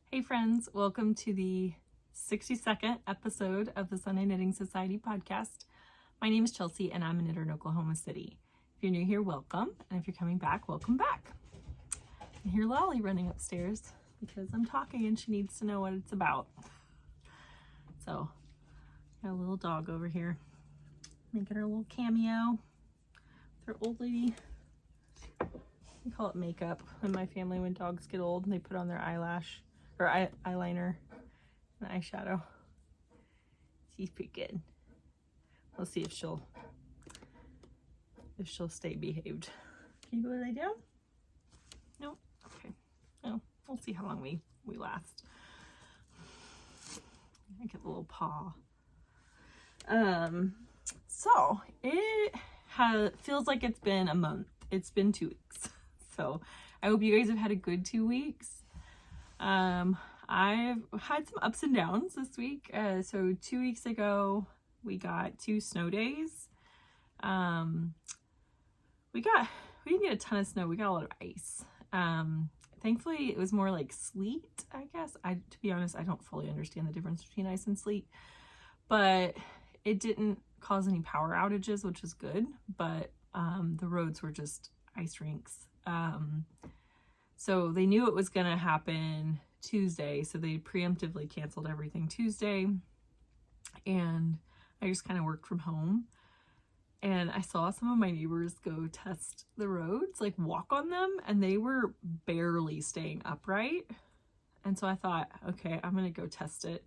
Hey friends, welcome to the 62nd episode of the Sunday Knitting Society podcast. My name is Chelsea and I'm a knitter in Oklahoma City. If you're new here, welcome. And if you're coming back, welcome back. I hear Lolly running upstairs because I'm talking and she needs to know what it's about. So, got a little dog over here making her little cameo with her old lady. We call it makeup in my family when dogs get old and they put on their eyelash or eyeliner and eyeshadow. She's pretty good. We'll see if she'll stay behaved. Can you go lay down? No? Okay. No, we'll see how long we last. I get a little paw. So it feels like it's been a month. It's been 2 weeks. So I hope you guys have had a good 2 weeks. I've had some ups and downs this week. So 2 weeks ago, we got 2 snow days. We didn't get a ton of snow. We got a lot of ice. Thankfully, it was more like sleet, I guess. To be honest, I don't fully understand the difference between ice and sleet, but it didn't cause any power outages, which is good. But the roads were just ice rinks. So they knew it was going to happen Tuesday, so they preemptively canceled everything Tuesday, and I just kind of worked from home, and I saw some of my neighbors go test the roads, like walk on them, and they were barely staying upright, and so I thought, okay, I'm going to go test it,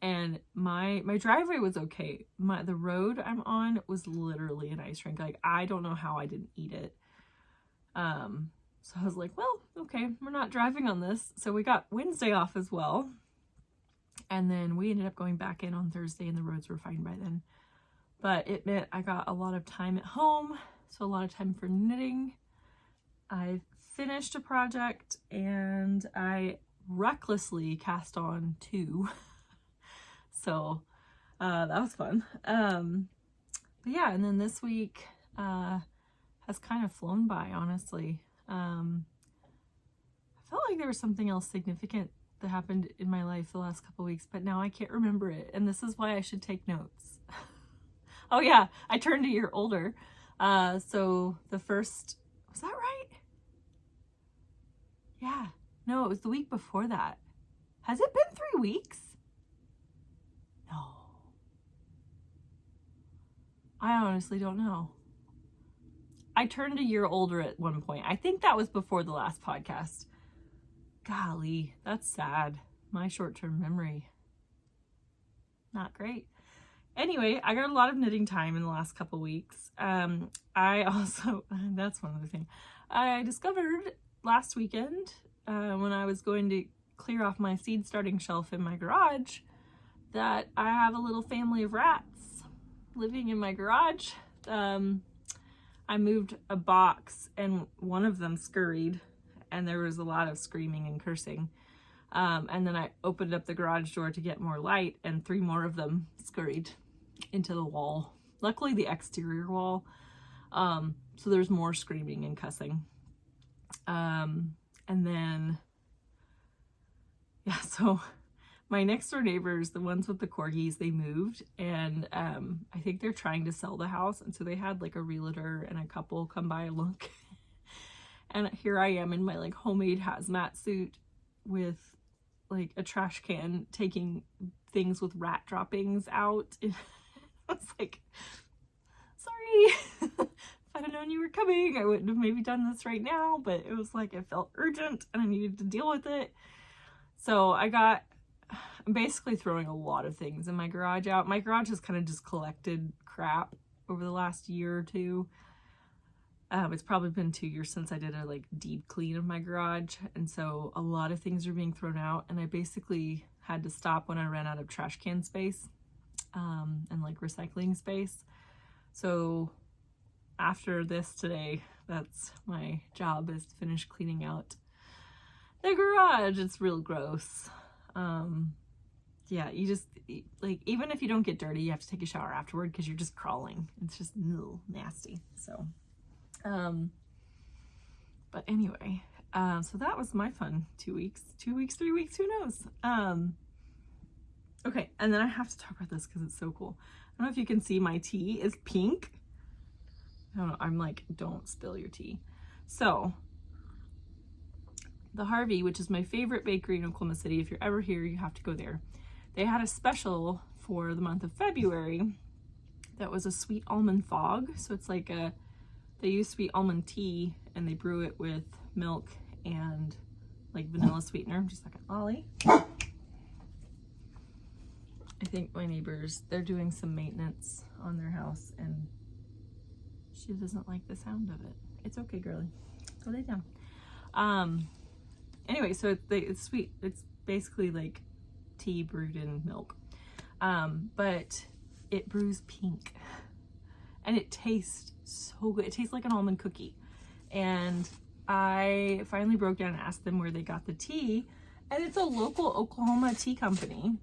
and my driveway was okay. The road I'm on was literally an ice rink. Like, I don't know how I didn't eat it. So I was like, well, okay, we're not driving on this. So we got Wednesday off as well. And then we ended up going back in on Thursday and the roads were fine by then. But it meant I got a lot of time at home. So a lot of time for knitting. I finished a project and I recklessly cast on 2. So that was fun. But yeah, and then this week has kind of flown by, honestly. I felt like there was something else significant that happened in my life the last couple weeks, but now I can't remember it, and this is why I should take notes. Oh yeah, I turned a year older. So the first, was that right? Yeah, no, it was the week before that. Has it been 3 weeks? No. I honestly don't know. I turned a year older at one point. I think that was before the last podcast. Golly, that's sad. My short-term memory. Not great. Anyway, I got a lot of knitting time in the last couple weeks. I also, that's one other thing. I discovered last weekend when I was going to clear off my seed starting shelf in my garage that I have a little family of rats living in my garage. I moved a box and one of them scurried and there was a lot of screaming and cursing. And then I opened up the garage door to get more light and 3 more of them scurried into the wall. Luckily the exterior wall. So there's more screaming and cussing. And then, yeah, so my next door neighbors, the ones with the corgis, they moved and I think they're trying to sell the house. And so they had like a realtor and a couple come by and look. And here I am in my like homemade hazmat suit with like a trash can taking things with rat droppings out. I was like, sorry, if I'd have known you were coming, I wouldn't have maybe done this right now, but it was like, it felt urgent and I needed to deal with it. So I'm basically throwing a lot of things in my garage out. My garage has kind of just collected crap over the last year or 2. It's probably been 2 years since I did a like deep clean of my garage. And so a lot of things are being thrown out and I basically had to stop when I ran out of trash can space and like recycling space. So after this today, that's my job, is to finish cleaning out the garage. It's real gross. Yeah, you just, like, even if you don't get dirty, you have to take a shower afterward because you're just crawling. It's just nasty. So, but anyway, So that was my fun 2 weeks, 2 weeks, 3 weeks, who knows? Okay, and then I have to talk about this because it's so cool. I don't know if you can see my tea is pink. I don't know, I'm like, don't spill your tea. So the Harvey, which is my favorite bakery in Oklahoma City, if you're ever here, you have to go there. They had a special for the month of February that was a sweet almond fog. So it's like they use sweet almond tea and they brew it with milk and like vanilla sweetener. Just a second, Ollie. I think my neighbors, they're doing some maintenance on their house and she doesn't like the sound of it. It's okay, girly. Go lay down. Anyway, so it's sweet. It's basically like tea brewed in milk. But it brews pink and it tastes so good. It tastes like an almond cookie. And I finally broke down and asked them where they got the tea, and it's a local Oklahoma tea company.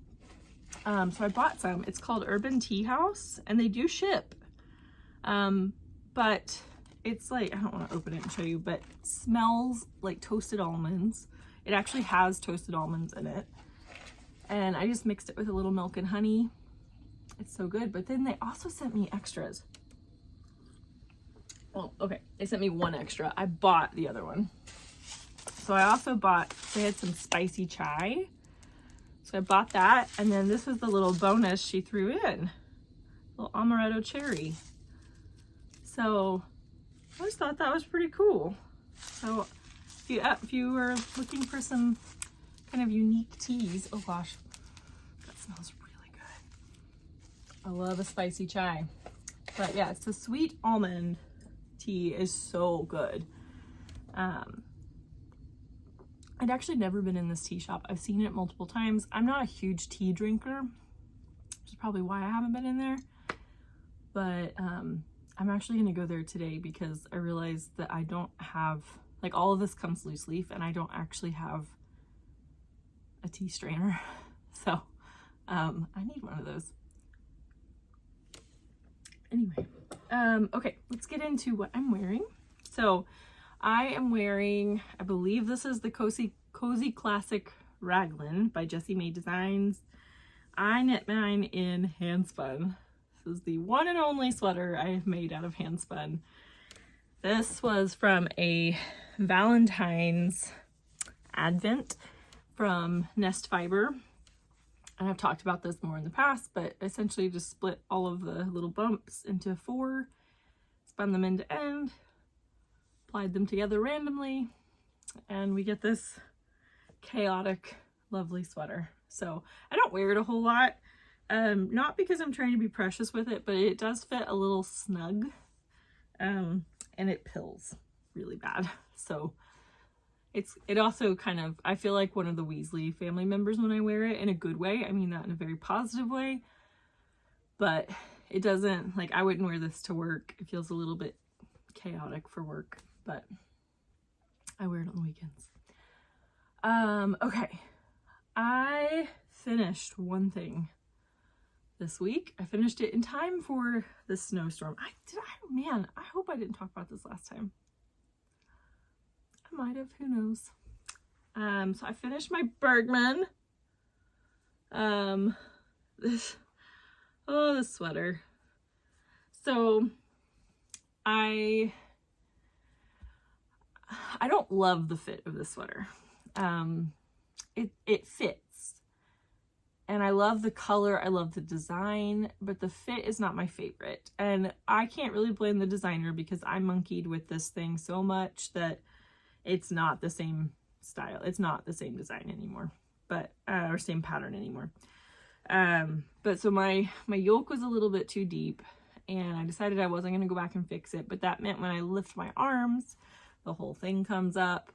So I bought some. It's called Urban Tea House and they do ship. But it's like, I don't want to open it and show you, but it smells like toasted almonds. It actually has toasted almonds in it. And I just mixed it with a little milk and honey. It's so good. But then they also sent me extras. Oh, okay. They sent me one extra. I bought the other one. So I also bought, they had some spicy chai. So I bought that. And then this was the little bonus she threw in. Little amaretto cherry. So I just thought that was pretty cool. So if you were looking for some kind of unique teas, oh gosh, that smells really good. I love a spicy chai. But yeah, it's a sweet almond tea is so good. I'd actually never been in this tea shop. I've seen it multiple times. I'm not a huge tea drinker, which is probably why I haven't been in there. But I'm actually gonna go there today because I realized that I don't have, like, all of this comes loose leaf and I don't actually have a tea strainer. So I need one of those. Anyway, okay, let's get into what I'm wearing. So I am wearing, I believe this is the Cozy Classic Raglan by Jessie Maed Designs. I knit mine in handspun. This is the one and only sweater I have made out of handspun. This was from a Valentine's Advent from Nest Fiber. And I've talked about this more in the past, but essentially just split all of the little bumps into 4, spun them end to end, applied them together randomly, and we get this chaotic, lovely sweater. So I don't wear it a whole lot. Not because I'm trying to be precious with it, but it does fit a little snug, and it pills really bad. So it also kind of, I feel like one of the Weasley family members when I wear it, in a good way. I mean that in a very positive way, but it doesn't, like, I wouldn't wear this to work. It feels a little bit chaotic for work, but I wear it on the weekends. Okay, I finished one thing this week. I finished it in time for the snowstorm. Man, I hope I didn't talk about this last time. I might have, who knows. So I finished my Bergman. This sweater. So I don't love the fit of this sweater. It fits. And I love the color, I love the design, but the fit is not my favorite. And I can't really blame the designer because I monkeyed with this thing so much that it's not the same style. It's not the same design anymore, but, or same pattern anymore. But so my yoke was a little bit too deep and I decided I wasn't going to go back and fix it, but that meant when I lift my arms, the whole thing comes up.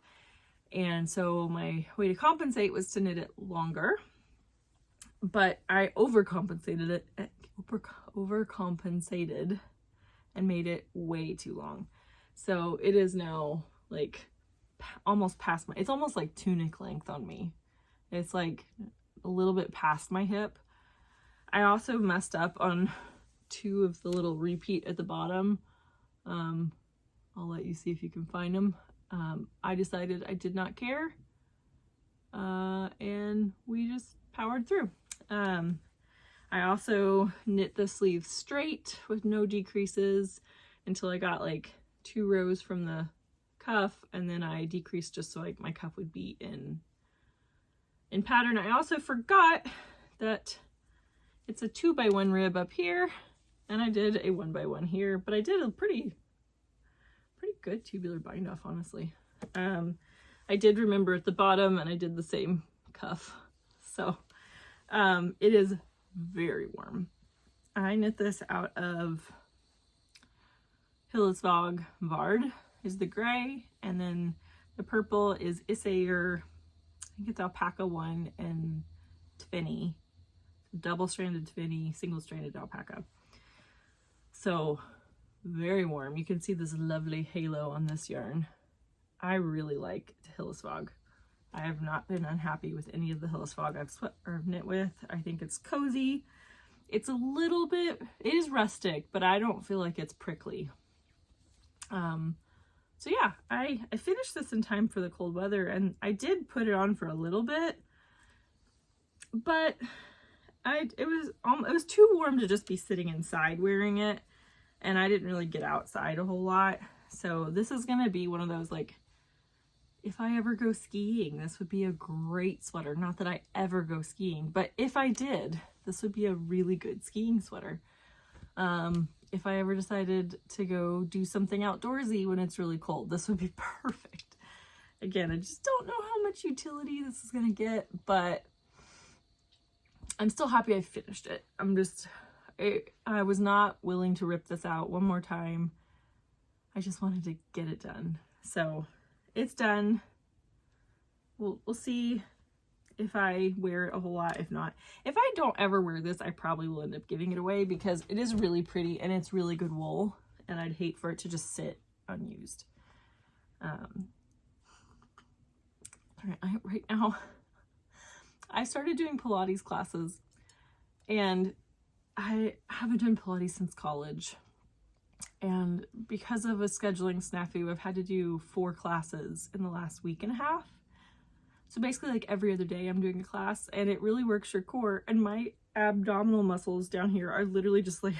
And so my way to compensate was to knit it longer, but I overcompensated and made it way too long. So it is now like almost past my, it's almost like tunic length on me. It's like a little bit past my hip. I also messed up on 2 of the little repeat at the bottom. I'll let you see if you can find them. I decided I did not care, and we just powered through. I also knit the sleeves straight with no decreases until I got like 2 rows from the cuff, and then I decreased just so like my cuff would be in pattern. I also forgot that it's a 2x1 rib up here, and I did a 1x1 here, but I did a pretty good tubular bind off, honestly. I did remember at the bottom, and I did the same cuff. So it is very warm. I knit this out of Hillesvag Varde is the gray, and then the purple is Isager, I think it's alpaca 1, and Tvinni, double-stranded Tvinni, single-stranded alpaca. So very warm. You can see this lovely halo on this yarn. I really like Hillesvag. I have not been unhappy with any of the Hillesvag I've knit with. I think it's cozy. It's a little bit, it is rustic, but I don't feel like it's prickly. So yeah, I finished this in time for the cold weather, and I did put it on for a little bit, but it was too warm to just be sitting inside wearing it, and I didn't really get outside a whole lot. So this is gonna be one of those, like, if I ever go skiing, this would be a great sweater. Not that I ever go skiing, but if I did, this would be a really good skiing sweater. If I ever decided to go do something outdoorsy when it's really cold, this would be perfect. Again, I just don't know how much utility this is gonna get, but I'm still happy I finished it. I was not willing to rip this out one more time. I just wanted to get it done. So it's done. We'll see if I wear it a whole lot. If not, if I don't ever wear this, I probably will end up giving it away because it is really pretty and it's really good wool, and I'd hate for it to just sit unused. Right now, I started doing Pilates classes, and I haven't done Pilates since college. And because of a scheduling snafu, I've had to do 4 classes in the last week and a half. So basically, like, every other day I'm doing a class, and it really works your core. And my abdominal muscles down here are literally just like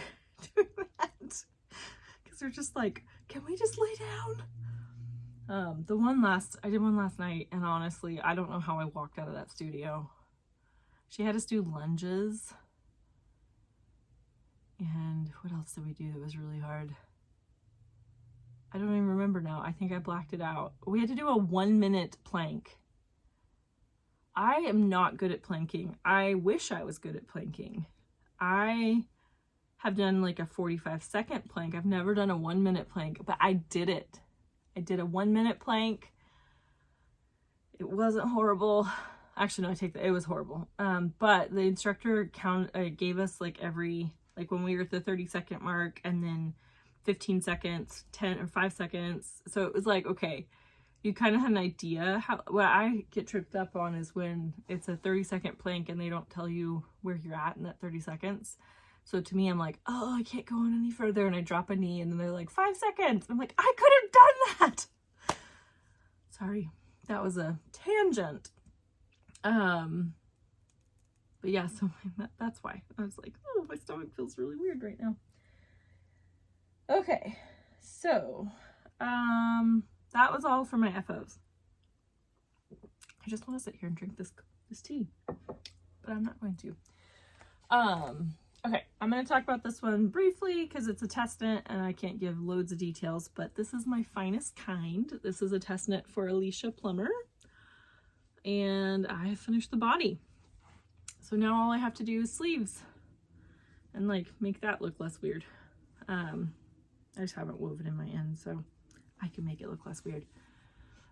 doing that, because they're just like, can we just lay down? I did one last night, and honestly, I don't know how I walked out of that studio. She had us do lunges. And what else did we do that was really hard? I don't even remember now. I think I blacked it out. We had to do a 1-minute plank. I am not good at planking. I wish I was good at planking. I have done like a 45-second plank. I've never done a 1-minute plank, but I did it. I did a 1-minute plank. It wasn't horrible. Actually, no, I take that. It was horrible. But the instructor gave us like when we were at the 30-second mark, and then 15 seconds, 10 or 5 seconds. So it was like, okay, you kind of had an idea. What I get tripped up on is when it's a 30-second plank and they don't tell you where you're at in that 30 seconds. So to me, I'm like, oh, I can't go on any further. And I drop a knee, and then they're like, 5 seconds. I'm like, I could have done that. Sorry, that was a tangent. But yeah, so that's why I was like, oh, my stomach feels really weird right now. Okay, so that was all for my FOs. I just want to sit here and drink this tea, but I'm not going to. Okay, I'm going to talk about this one briefly because it's a test knit and I can't give loads of details, but this is my finest kind. This is a test knit for Alicia Plummer, and I finished the body. So now all I have to do is sleeves and like make that look less weird. I just haven't woven in my end, so I can make it look less weird.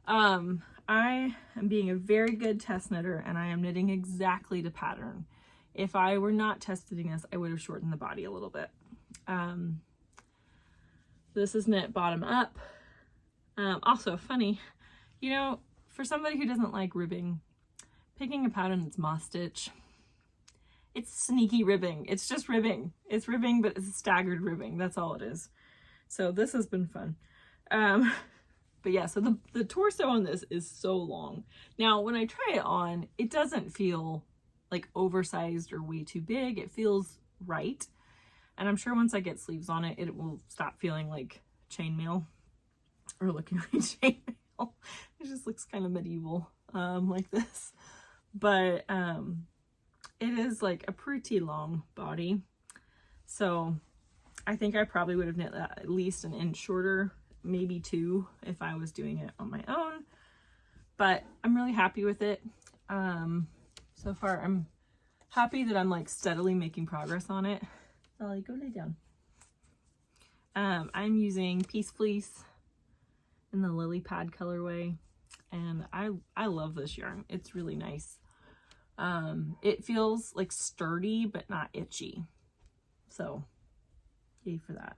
I am being a very good test knitter, and I am knitting exactly to pattern. If I were not test knitting this, I would have shortened the body a little bit. This is knit bottom up. Also funny, you know, for somebody who doesn't like ribbing, picking a pattern that's moss stitch, it's sneaky ribbing. It's just ribbing. It's ribbing, but it's staggered ribbing. That's all it is. So this has been fun. But yeah, so the torso on this is so long. Now, when I try it on, it doesn't feel like oversized or way too big. It feels right. And I'm sure once I get sleeves on it, it will stop feeling like chainmail or looking like chainmail. It just looks kind of medieval like this. But it is like a pretty long body. So I think I probably would have knit that at least an inch shorter, maybe 2 if I was doing it on my own. But I'm really happy with it. So far I'm happy that I'm like steadily making progress on it. Lily, go lay down. I'm using Peace Fleece in the Lily Pad colorway, and I love this yarn. It's really nice. It feels like sturdy but not itchy, so yay for that.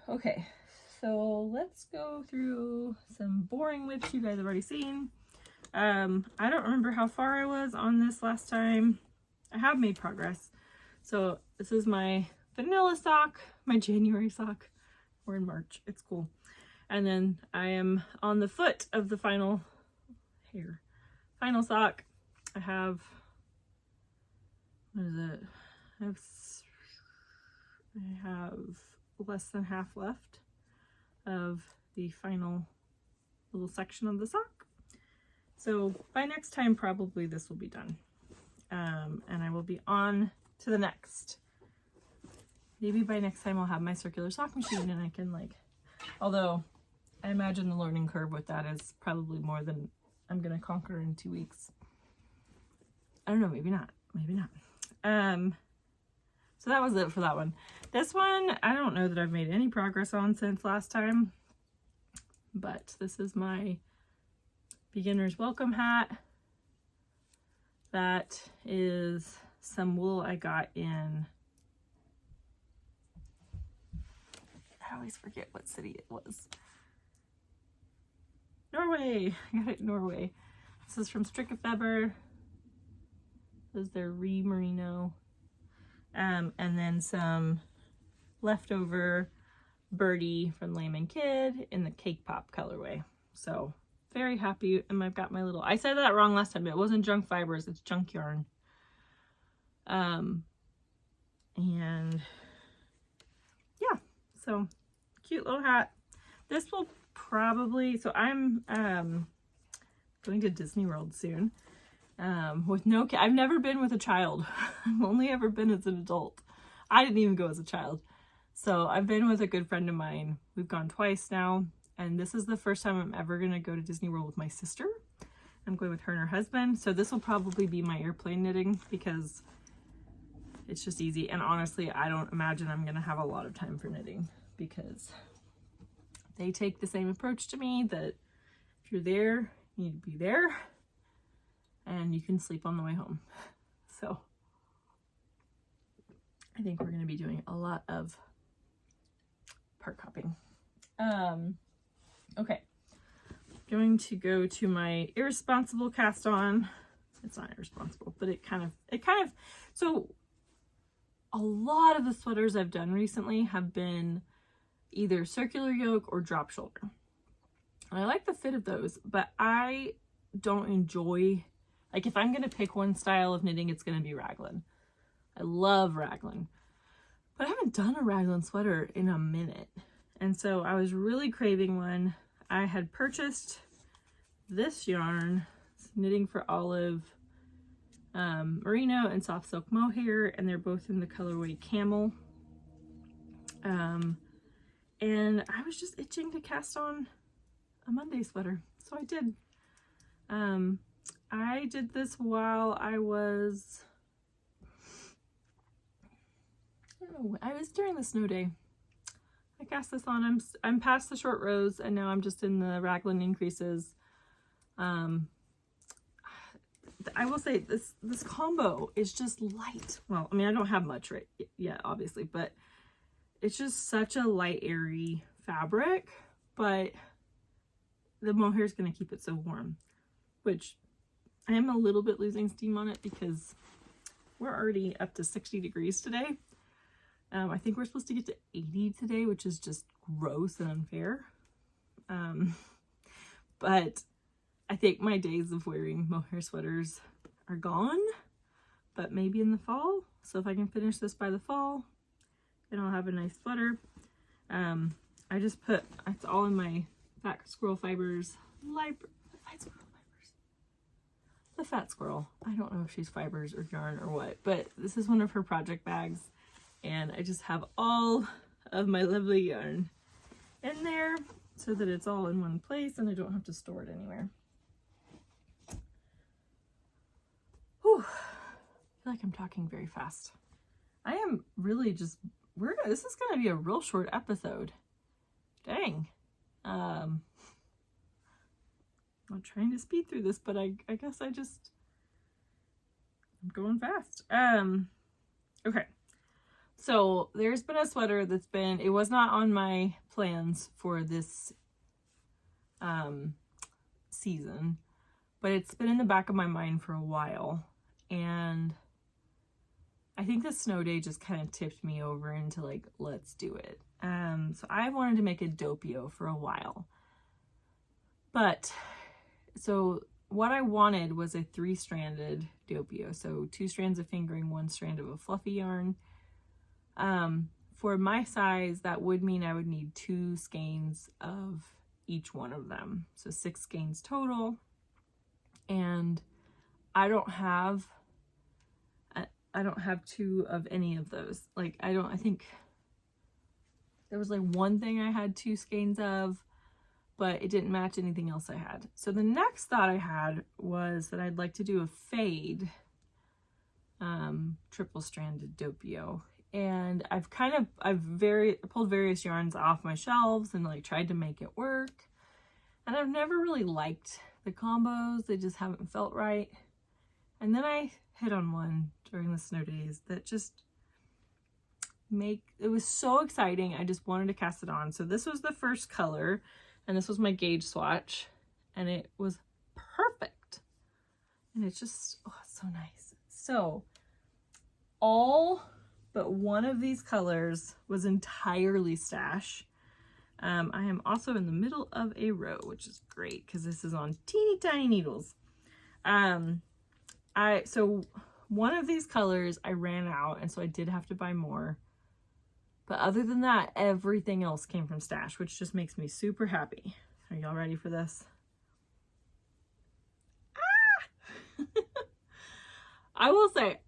Okay, so let's go through some boring whips you guys have already seen. I don't remember how far I was on this last time. I have made progress. So this is my vanilla sock, my January sock. We're in March. It's cool. And then I am on the foot of the final sock. I have, what is it? I have less than half left of the final little section of the sock. So by next time, probably this will be done. And I will be on to the next. Maybe by next time I'll have my circular sock machine and I can like, although I imagine the learning curve with that is probably more than I'm gonna conquer in 2 weeks. I don't know, maybe not, maybe not. So that was it for that one. This one, I don't know that I've made any progress on since last time, but this is my beginner's welcome hat. That is some wool I got in, I always forget what city it was. Norway. I got it in Norway. This is from Strikke Feber. This is their merino. And then some leftover Birdie from Layman Kid in the Cake Pop colorway. So very happy. And I've got my little, I said that wrong last time. It wasn't junk fibers, it's junk yarn. And yeah, so cute little hat. This will probably, so I'm going to Disney World soon with no kid. I've never been with a child. I've only ever been as an adult. I didn't even go as a child. So I've been with a good friend of mine. We've gone twice now, and this is the first time I'm ever going to go to Disney World with my sister. I'm going with her and her husband. So this will probably be my airplane knitting because it's just easy. And honestly, I don't imagine I'm going to have a lot of time for knitting because they take the same approach to me that if you're there, you need to be there and you can sleep on the way home. So I think we're going to be doing a lot of part copying. Okay. Going to go to my irresponsible cast on. It's not irresponsible, but it kind of, so a lot of the sweaters I've done recently have been either circular yoke or drop shoulder. And I like the fit of those, but I don't enjoy, like if I'm going to pick one style of knitting, it's going to be Raglan. I love Raglan, but I haven't done a Raglan sweater in a minute. And so I was really craving one. I had purchased this yarn, Knitting for Olive, merino and soft silk mohair, and they're both in the colorway camel. And I was just itching to cast on a Monday sweater, so I did. I did this while I was, I don't know, I was during the snow day. I cast this on. I'm past the short rows, and now I'm just in the Raglan increases. I will say this combo is just light. Well, I mean, I don't have much right yet, obviously, but it's just such a light, airy fabric, but the mohair is going to keep it so warm, which I am a little bit losing steam on it because we're already up to 60 degrees today. I think we're supposed to get to 80 today, which is just gross and unfair. But I think my days of wearing mohair sweaters are gone, but maybe in the fall. So if I can finish this by the fall, then I'll have a nice sweater. I just put, it's all in my Fat Squirrel Fibers the Fat Squirrel. I don't know if she's fibers or yarn or what, but this is one of her project bags, and I just have all of my lovely yarn in there so that it's all in one place and I don't have to store it anywhere. Whew. I feel like I'm talking very fast. I am really just, this is gonna be a real short episode. Dang. I'm trying to speed through this, but I guess I'm going fast. Okay. So there's been a sweater that's been, it was not on my plans for this season, but it's been in the back of my mind for a while. And I think the snow day just kind of tipped me over into like, let's do it. So I've wanted to make a Doppio for a while, but so what I wanted was a 3-stranded Doppio. So 2 strands of fingering, 1 strand of a fluffy yarn. For my size, that would mean I would need 2 skeins of each one of them. So 6 skeins total. And I don't have 2 of any of those. Like, I think there was like one thing I had 2 skeins of, but it didn't match anything else I had. So the next thought I had was that I'd like to do a fade triple stranded Doppio. And I've pulled various yarns off my shelves and like tried to make it work. And I've never really liked the combos. They just haven't felt right. And then I hit on one during the snow days that just it was so exciting. I just wanted to cast it on. So this was the first color. And this was my gauge swatch, and it was perfect. And it's just, oh, it's so nice. So all but one of these colors was entirely stash. I am also in the middle of a row, which is great because this is on teeny tiny needles. So one of these colors I ran out, and so I did have to buy more. But other than that, everything else came from stash, which just makes me super happy. Are y'all ready for this? Ah! I will say,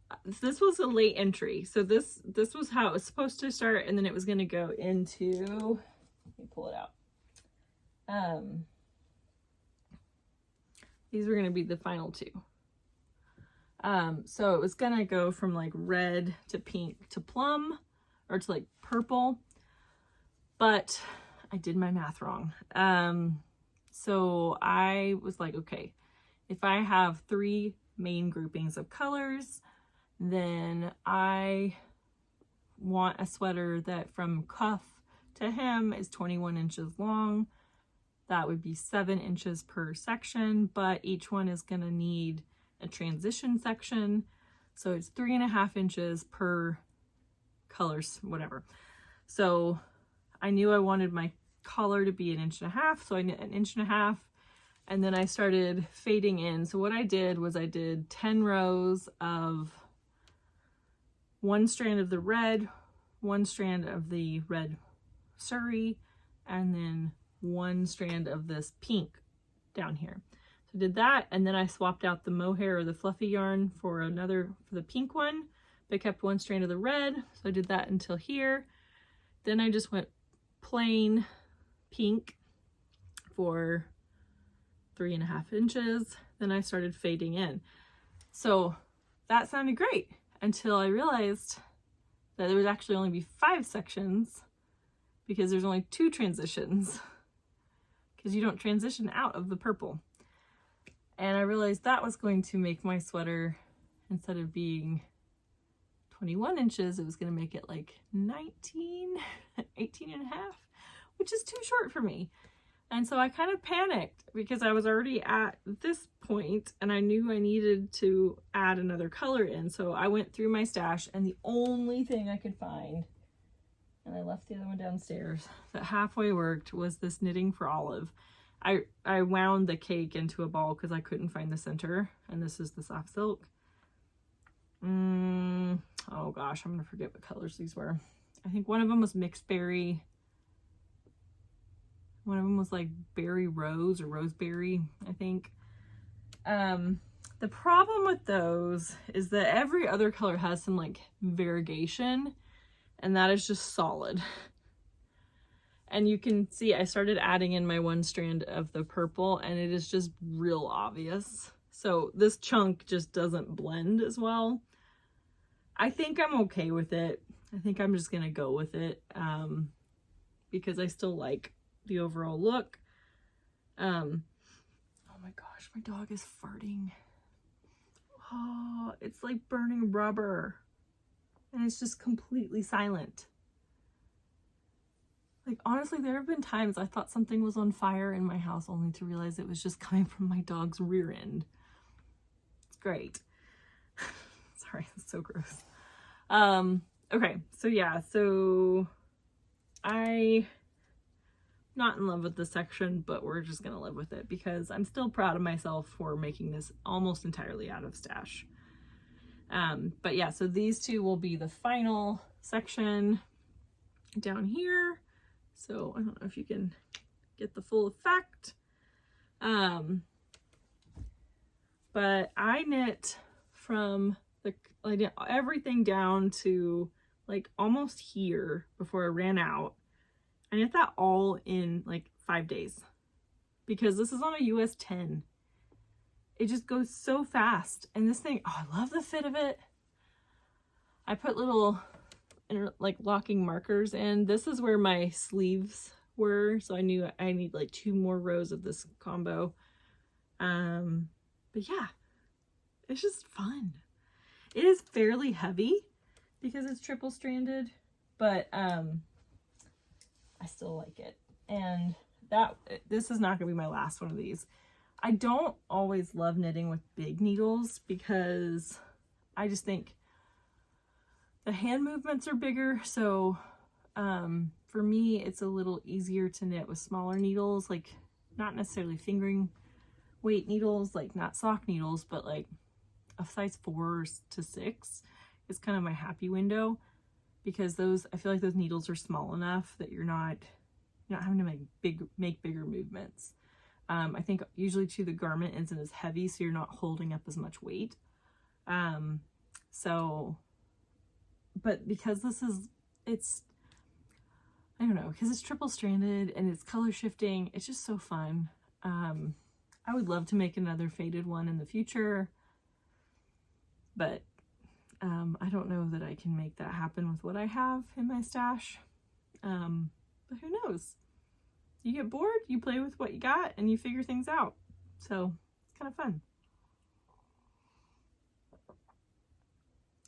this was a late entry. So this was how it was supposed to start, and then it was going to go into, let me pull it out. These were going to be the final 2. So it was going to go from like red to pink to plum, or to like purple, but I did my math wrong. So I was like, okay, if I have 3 main groupings of colors, then I want a sweater that from cuff to hem is 21 inches long. That would be 7 inches per section, but each one is gonna need a transition section. So it's 3.5 inches per colors, whatever. So I knew I wanted my collar to be 1.5 inches, so I did 1.5 inches, and then I started fading in. So what I did was I did 10 rows of 1 strand of the red, 1 strand of the red Surrey, and then 1 strand of this pink down here. So I did that, and then I swapped out the mohair or the fluffy yarn for the pink one. I kept 1 strand of the red, so I did that until here. Then I just went plain pink for 3.5 inches. Then I started fading in. So that sounded great until I realized that there would actually only be 5 sections because there's only 2 transitions because you don't transition out of the purple. And I realized that was going to make my sweater, instead of being 21 inches, it was going to make it like 18 and a half, which is too short for me. And so I kind of panicked because I was already at this point and I knew I needed to add another color in. So I went through my stash and the only thing I could find and I left the other one downstairs that halfway worked was this knitting for Olive. I wound the cake into a ball because I couldn't find the center, and this is the soft silk. Oh gosh, I'm gonna forget what colors these were. I think one of them was mixed berry. One of them was like berry rose or roseberry, I think. The problem with those is that every other color has some like variegation, and that is just solid. And you can see I started adding in my one strand of the purple, and it is just real obvious. So this chunk just doesn't blend as well. I think I'm okay with it. I think I'm just gonna go with it because I still like the overall look. Oh my gosh, my dog is farting. Oh, it's like burning rubber, and it's just completely silent. Like, honestly, there have been times I thought something was on fire in my house only to realize it was just coming from my dog's rear end. It's great. Sorry, it's so gross. Okay, so yeah, so I'm not in love with this section, but we're just gonna live with it because I'm still proud of myself for making this almost entirely out of stash. But yeah, so these two will be the final section down here. So I don't know if you can get the full effect. But I knit from I did everything down to like almost here before I ran out. I knit that all in like 5 days because this is on a US 10. It just goes so fast. And this thing, oh, I love the fit of it. I put little like locking markers in. This is where my sleeves were, so I knew I need like 2 more rows of this combo. But yeah, it's just fun. It is fairly heavy because it's triple stranded, but I still like it. And this is not gonna be my last one of these. I don't always love knitting with big needles because I just think the hand movements are bigger, so for me it's a little easier to knit with smaller needles, like not necessarily fingering weight needles, like not sock needles, but like a size 4 to 6 is kind of my happy window because those, I feel like those needles are small enough that you're not having to make bigger movements. I think usually too the garment isn't as heavy, so you're not holding up as much weight. But because I don't know, because it's triple stranded and it's color shifting, it's just so fun. I would love to make another faded one in the future, but I don't know that I can make that happen with what I have in my stash. But who knows? You get bored, you play with what you got, and you figure things out. So it's kind of fun.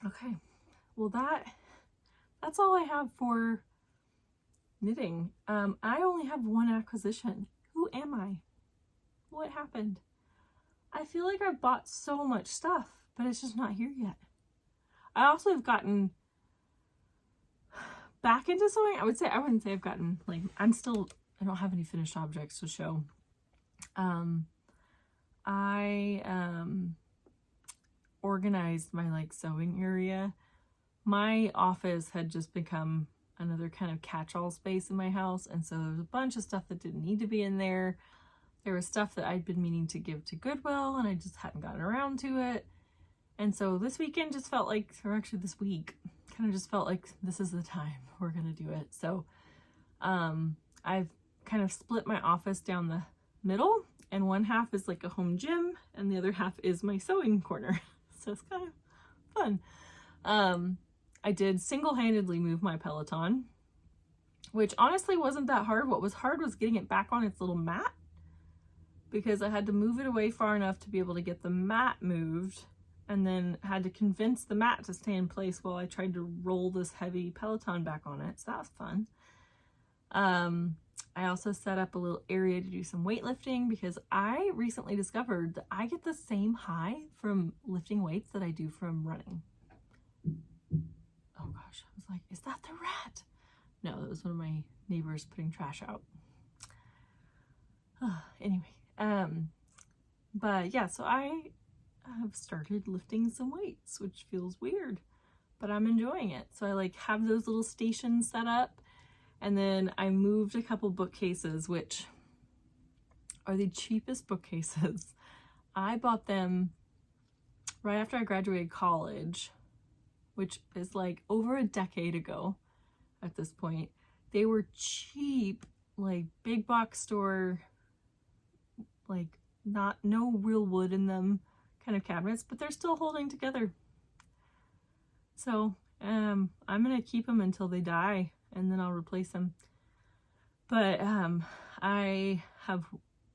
Okay. Well, that's all I have for knitting. I only have one acquisition. Who am I? What happened? I feel like I've bought so much stuff, but it's just not here yet. I also have gotten back into sewing. I wouldn't say I've gotten, like, I don't have any finished objects to show. I organized my like sewing area. My office had just become another kind of catch-all space in my house, and so there was a bunch of stuff that didn't need to be in there. There was stuff that I'd been meaning to give to Goodwill and I just hadn't gotten around to it. And so this weekend just felt like, or actually this week, kind of just felt like this is the time we're gonna do it. So I've kind of split my office down the middle, and one half is like a home gym and the other half is my sewing corner. So it's kind of fun. I did single-handedly move my Peloton, which honestly wasn't that hard. What was hard was getting it back on its little mat, because I had to move it away far enough to be able to get the mat moved, and then had to convince the mat to stay in place while I tried to roll this heavy Peloton back on it. So that was fun. I also set up a little area to do some weightlifting because I recently discovered that I get the same high from lifting weights that I do from running. Oh gosh, I was like, is that the rat? No, that was one of my neighbors putting trash out. Anyway, but yeah, so I have started lifting some weights, which feels weird, but I'm enjoying it. So I like have those little stations set up, and then I moved a couple bookcases, which are the cheapest bookcases. I bought them right after I graduated college, which is like over a decade ago at this point. They were cheap, like big box store, like no real wood in them kind of cabinets, but they're still holding together. So I'm gonna keep them until they die, and then I'll replace them. But I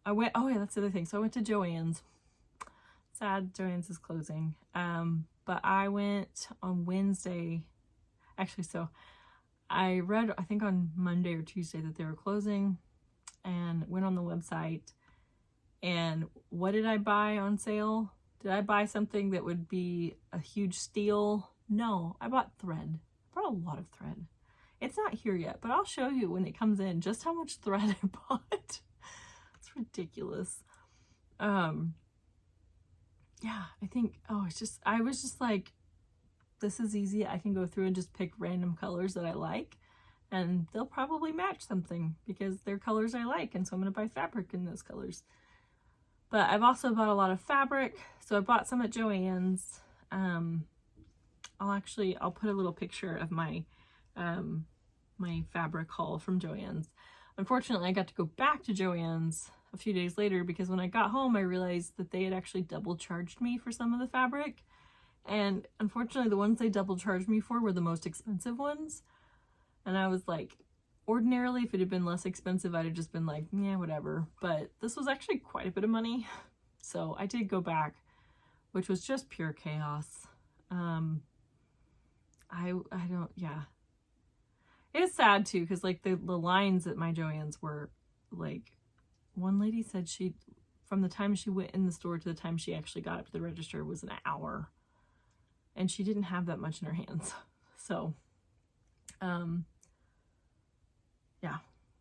went, oh yeah, that's the other thing. So I went to Joann's. Sad, Joann's is closing. But I went on Wednesday. Actually, so I read, I think on Monday or Tuesday, that they were closing, and went on the website. And what did I buy on sale? Did I buy something that would be a huge steal? No, I bought thread. I bought a lot of thread. It's not here yet, but I'll show you when it comes in just how much thread I bought. It's ridiculous. Yeah, I think, I was just like, this is easy. I can go through and just pick random colors that I like, and they'll probably match something because they're colors I like, and so I'm going to buy fabric in those colors. But I've also bought a lot of fabric, so I bought some at Joann's. I'll put a little picture of my my fabric haul from Joann's. Unfortunately, I got to go back to Joann's a few days later because when I got home, I realized that they had actually double charged me for some of the fabric. And unfortunately, the ones they double charged me for were the most expensive ones. And I was like, ordinarily, if it had been less expensive, I'd have just been like, yeah, whatever. But this was actually quite a bit of money. So I did go back, which was just pure chaos. Yeah. It's sad too, because like the lines at my Joann's were like, one lady said from the time she went in the store to the time she actually got up to the register was an hour. And she didn't have that much in her hands. So, yeah.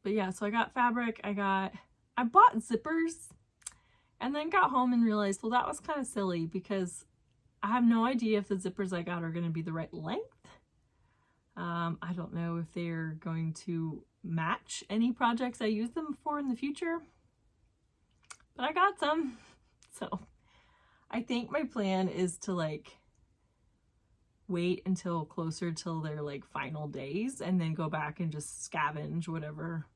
But yeah, so I got fabric. I bought zippers, and then got home and realized, well, that was kind of silly because I have no idea if the zippers I got are going to be the right length. I don't know if they're going to match any projects I use them for in the future, but I got some. So I think my plan is to like wait until closer till their like final days and then go back and just scavenge whatever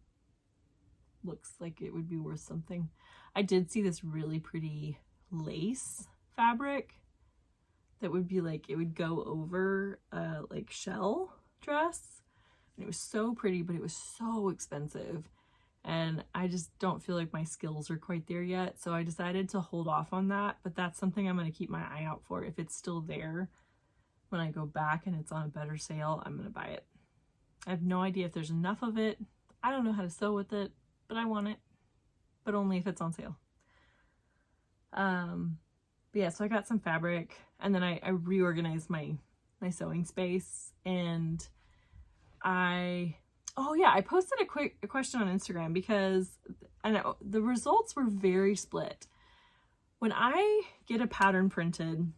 looks like it would be worth something. I did see this really pretty lace fabric that would be like, it would go over a like shell dress, and it was so pretty, but it was so expensive, and I just don't feel like my skills are quite there yet, so I decided to hold off on that. But that's something I'm going to keep my eye out for. If it's still there when I go back and it's on a better sale, I'm going to buy it. I have no idea if there's enough of it. I don't know how to sew with it, but I want it, but only if it's on sale. But yeah, so I got some fabric, and then I reorganized my sewing space, and I posted a question on Instagram because the results were very split. When I get a pattern printed,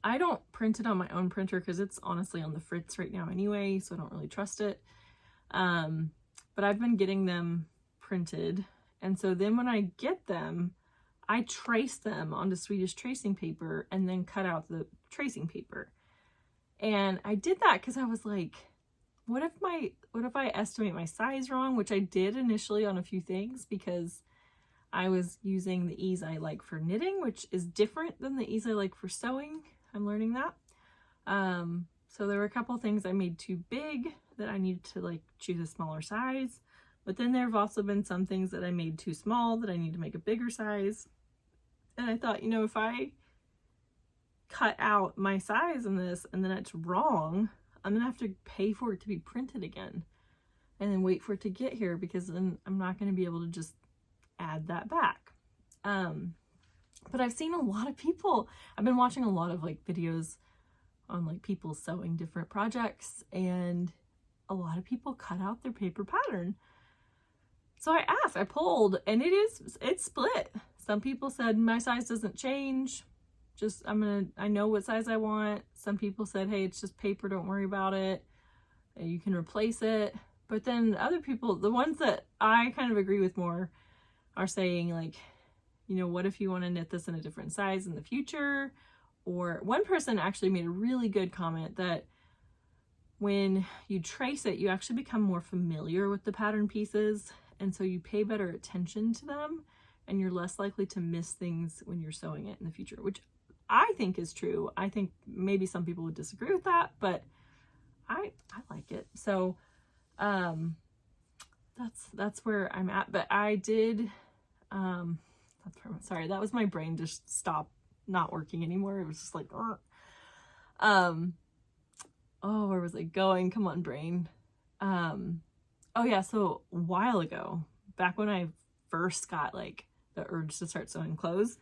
I don't print it on my own printer because it's honestly on the fritz right now anyway, so I don't really trust it. But I've been getting them printed, and so then when I get them, I trace them onto Swedish tracing paper and then cut out the tracing paper. And I did that because I was like, what if I estimate my size wrong? Which I did initially on a few things because I was using the ease I like for knitting, which is different than the ease I like for sewing. I'm learning that. So there were a couple things I made too big that I needed to like choose a smaller size. But then there have also been some things that I made too small that I need to make a bigger size. And I thought, you know, if I cut out my size in this and then it's wrong, I'm gonna have to pay for it to be printed again and then wait for it to get here, because then I'm not going to be able to just add that back. But I've seen a lot of people, I've been watching a lot of like videos on like people sewing different projects, and a lot of people cut out their paper pattern. So I asked, I polled, and it's split. Some people said my size doesn't change. Just, I know what size I want. Some people said, hey, it's just paper, don't worry about it. You can replace it. But then other people, the ones that I kind of agree with more, are saying like, you know, what if you want to knit this in a different size in the future? Or one person actually made a really good comment that when you trace it, you actually become more familiar with the pattern pieces. And so you pay better attention to them and you're less likely to miss things when you're sewing it in the future, which I think is true. I think maybe some people would disagree with that, but I like it. So that's where I'm at. But I did sorry, that was my brain just stopped not working anymore. It was just like oh, where was I going? Come on, brain. Oh yeah, so a while ago, back when I first got like the urge to start sewing clothes,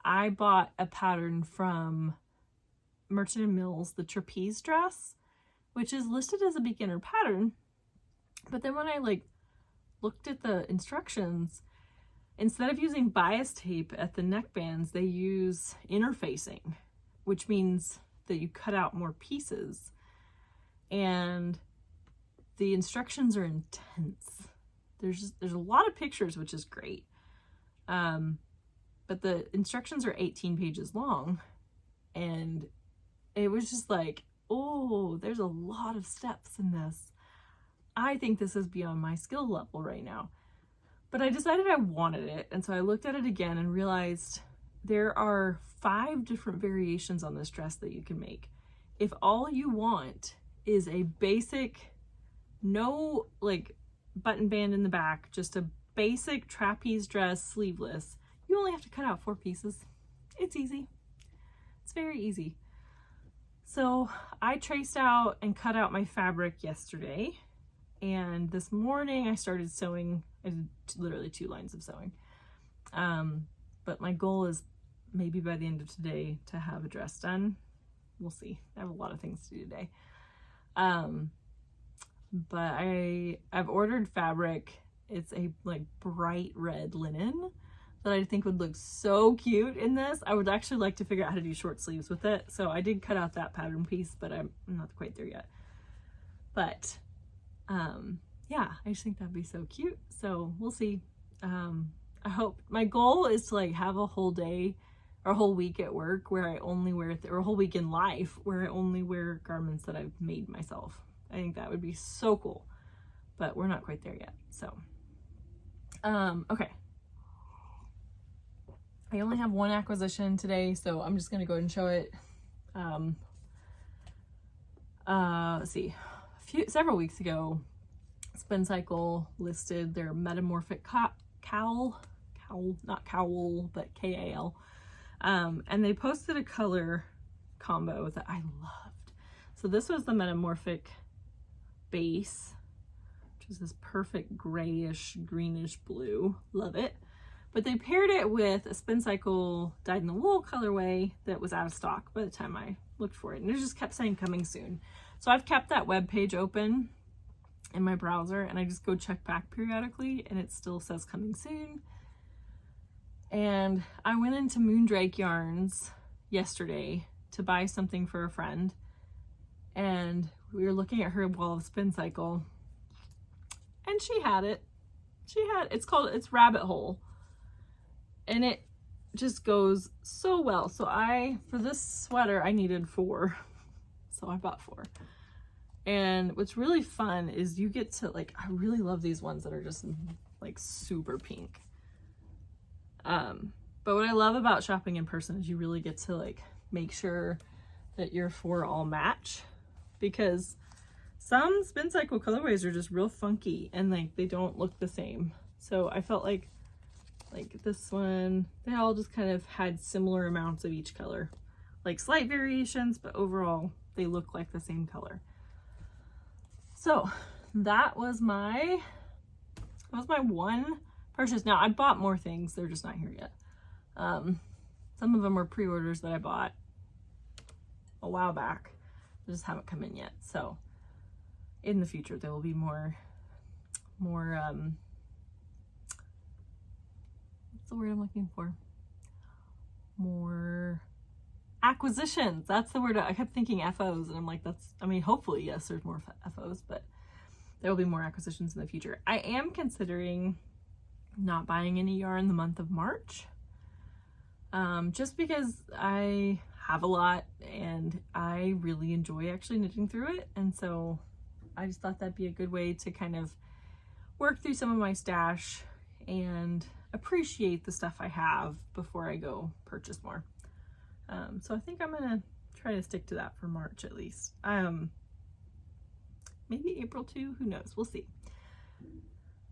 I bought a pattern from Merchant & Mills, the trapeze dress, which is listed as a beginner pattern. But then when I like looked at the instructions, instead of using bias tape at the neckbands, they use interfacing, which means that you cut out more pieces. And the instructions are intense. There's a lot of pictures, which is great. But the instructions are 18 pages long. And it was just like, oh, there's a lot of steps in this. I think this is beyond my skill level right now. But I decided I wanted it. And so I looked at it again and realized there are 5 different variations on this dress that you can make. If all you want is a basic, no like button band in the back, just a basic trapeze dress, sleeveless, you only have to cut out 4 pieces. It's easy. It's very easy. So I traced out and cut out my fabric yesterday. And this morning I started sewing. I did literally 2 lines of sewing. But my goal is maybe by the end of today to have a dress done. We'll see. I have a lot of things to do today. But I've ordered fabric. It's a like bright red linen that I think would look so cute in this. I would actually like to figure out how to do short sleeves with it. So I did cut out that pattern piece, but I'm not quite there yet. But yeah, I just think that'd be so cute. So we'll see. I hope, my goal is to like have a whole day or a whole week at work where I only wear, or a whole week in life where I only wear garments that I've made myself. I think that would be so cool, but we're not quite there yet. So, okay. I only have 1 acquisition today, so I'm just going to go ahead and show it. Let's see. Several weeks ago, Spin Cycle listed their metamorphic cowl, not cowl, but K-A-L. And they posted a color combo that I loved. So this was the metamorphic base, which is this perfect grayish, greenish blue. Love it. But they paired it with a Spin Cycle dyed in the wool colorway that was out of stock by the time I looked for it. And it just kept saying coming soon. So I've kept that web page open in my browser and I just go check back periodically and it still says coming soon. And I went into Moondrake Yarns yesterday to buy something for a friend. And we were looking at her wall of Spin Cycle and she had it. It's Rabbit Hole. And it just goes so well. So for this sweater, I needed 4. So I bought 4. And what's really fun is you get to like, I really love these ones that are just like super pink. But what I love about shopping in person is you really get to like make sure that your 4 all match, because some Spin Cycle colorways are just real funky and like they don't look the same. So I felt like this one, they all just kind of had similar amounts of each color, like slight variations, but overall they look like the same color. So that was my 1 purchase. Now I bought more things, they're just not here yet. Some of them were pre-orders that I bought a while back. They just haven't come in yet. So in the future there will be more what's the word I'm looking for? More acquisitions. That's the word. I kept thinking FOs, and I'm like, that's, I mean, hopefully, yes, there's more FOs, but there will be more acquisitions in the future. I am considering not buying any yarn the month of March, just because I have a lot and I really enjoy actually knitting through it. And so I just thought that'd be a good way to kind of work through some of my stash and appreciate the stuff I have before I go purchase more. So I think I'm gonna try to stick to that for March at least. Maybe April too, who knows, we'll see.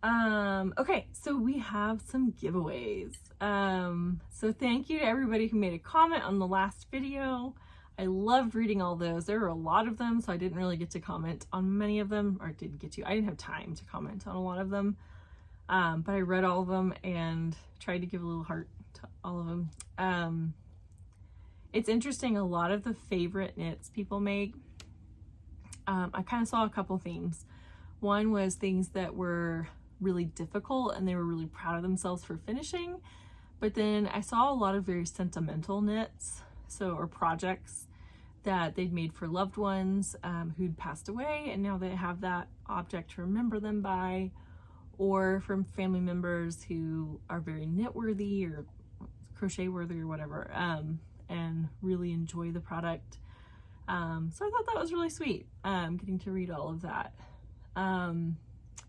Okay, so we have some giveaways. So thank you to everybody who made a comment on the last video. I loved reading all those. There were a lot of them, so I didn't really get to comment on many of them, or didn't get to. I didn't have time to comment on a lot of them. But I read all of them and tried to give a little heart to all of them. It's interesting, a lot of the favorite knits people make, I kind of saw a couple themes. One was things that were really difficult and they were really proud of themselves for finishing. But then I saw a lot of very sentimental knits, or projects that they'd made for loved ones who'd passed away, and now they have that object to remember them by, or from family members who are very knit worthy or crochet worthy or whatever, and really enjoy the product. So I thought that was really sweet, getting to read all of that.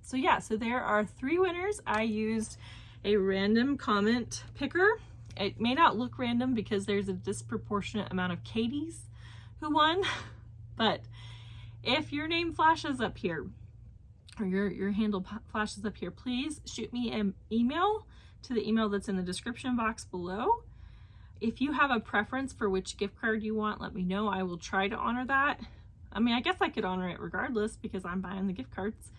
So yeah, so there are 3 winners. I used a random comment picker. It may not look random because there's a disproportionate amount of Katies who won, but if your name flashes up here, or your handle flashes up here, please shoot me an email to the email that's in the description box below. If you have a preference for which gift card you want, let me know. I will try to honor that. I mean, I guess I could honor it regardless because I'm buying the gift cards.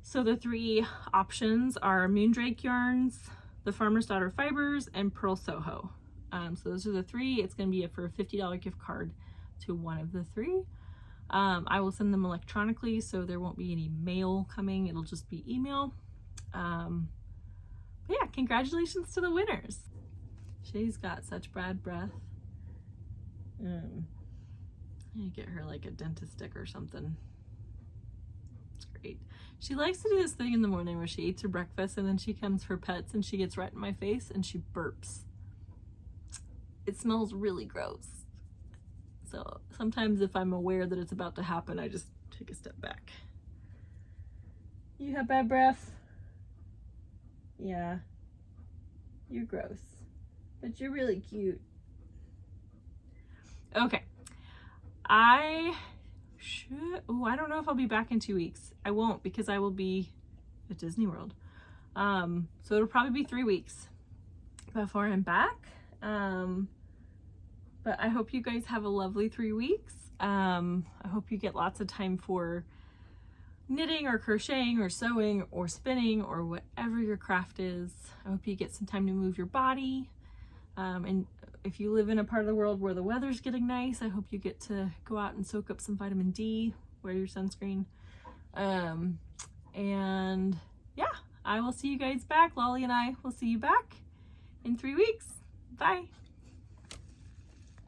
So the 3 options are Moondrake Yarns, the Farmer's Daughter Fibers, and Pearl Soho. So those are the 3. It's going to be for a $50 gift card to one of the 3. I will send them electronically, so there won't be any mail coming. It'll just be email. But yeah, congratulations to the winners. She's got such bad breath. I need to get her like a dentist stick or something. It's great. She likes to do this thing in the morning where she eats her breakfast and then she comes for pets and she gets right in my face and she burps. It smells really gross. So sometimes if I'm aware that it's about to happen, I just take a step back. You have bad breath? Yeah. You're gross. But you're really cute. Okay. I don't know if I'll be back in 2 weeks. I won't, because I will be at Disney World. So it'll probably be 3 weeks before I'm back. But I hope you guys have a lovely 3 weeks. I hope you get lots of time for knitting or crocheting or sewing or spinning or whatever your craft is. I hope you get some time to move your body. And if you live in a part of the world where the weather's getting nice, I hope you get to go out and soak up some vitamin D, wear your sunscreen. And yeah, I will see you guys back. Lolly and I will see you back in 3 weeks. Bye.